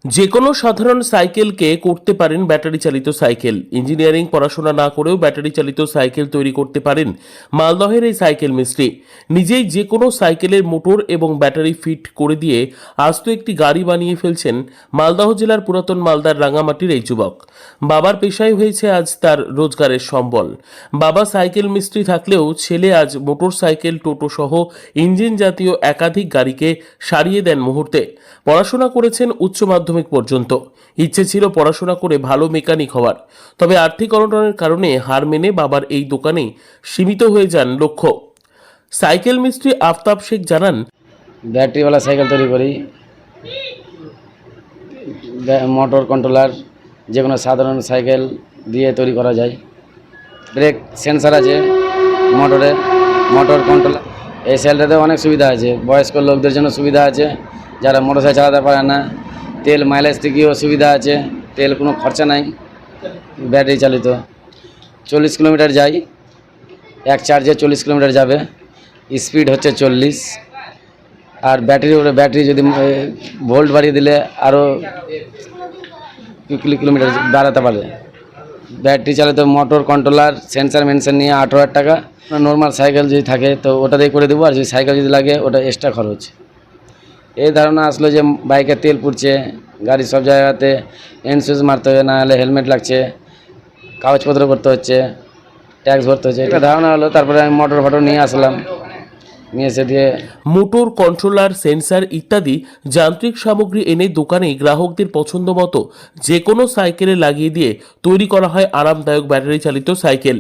যে কোনো সাধারণ সাইকেলকে করতে পারেন ব্যাটারি চালিত সাইকেল। ইঞ্জিনিয়ারিং পড়াশোনা না করেও ব্যাটারি চালিত সাইকেল তৈরি করতে পারেন মালদহের এই সাইকেল মিস্ত্রি। নিজেই যে কোনো সাইকেলের মোটর এবং ব্যাটারি ফিট করে দিয়ে আস্ত একটি গাড়ি বানিয়ে ফেলছেন মালদহ জেলার পুরাতন মালদার রাঙামাটির এই যুবক। বাবার পেশাই হয়েছে আজ তার রোজগারের সম্বল। বাবা সাইকেল মিস্ত্রি থাকলেও ছেলে আজ মোটর সাইকেল, টোটো সহ ইঞ্জিন জাতীয় একাধিক গাড়িকে সারিয়ে দেন মুহূর্তে। পড়াশোনা করেছেন উচ্চ মাধ্যমিক পর্যন্ত। ইচ্ছে ছিল পড়াশোনা করে ভালো মেকানিক হওয়ার, তবে আর্থিক অনটনের কারণে হার মেনে বাবার এই দোকানেই সীমিত হয়ে যান লক্ষ্য। সাইকেল মিস্ত্রি আফতাব শেখ জানান, ব্যাটারিওয়ালা সাইকেল তৈরি করি, মোটর কন্ট্রোলার যে কোনো সাধারণ সাইকেল দিয়ে তৈরি করা যায়। ব্রেক সেন্সার আছে মোটরে, মোটর কন্ট্রোলার। এই সাইকেলটাতে অনেক সুবিধা আছে, বয়স্ক লোকদের জন্য সুবিধা আছে, যারা মোটর সাইকেল চালাতে পারে না। তেল মাইলেজ থেকেও সুবিধা আছে, তেল কোনো খরচা নাই। ব্যাটারি চালিত 40 কিলোমিটার যায়, এক চার্জে 40 কিলোমিটার যাবে, স্পিড হচ্ছে 40। আর ব্যাটারি যদি ভোল্ট বাড়িয়ে দিলে আরও কিলোমিটার বাড়াতে পারে। ব্যাটারি চালিত মোটর কন্ট্রোলার সেন্সার মেনশন নিয়ে 18,000 টাকা। নর্মাল সাইকেল যদি থাকে তো ওটা দিয়ে করে দেবো, আর যদি সাইকেল যদি লাগে ওটা এক্সট্রা খরচ। এই ধারণা আসলো যে বাইকে তেল পুড়ছে, গাড়ি সব জায়গাতে ইন্স্যুরেন্স মারতে হবে, না হলে হেলমেট লাগছে, কাগজপত্র করতে হচ্ছে, ট্যাক্স ভরতে হচ্ছে। এটা ধারণা হলো, তারপরে আমি মোটর নিয়ে আসলাম, নিয়ে এসে দিয়ে মোটর কন্ট্রোলার, সেন্সার ইত্যাদি যান্ত্রিক সামগ্রী এনে দোকানে গ্রাহকদের পছন্দ মতো যে কোনো সাইকেলে লাগিয়ে দিয়ে তৈরি করা হয় আরামদায়ক ব্যাটারি চালিত সাইকেল।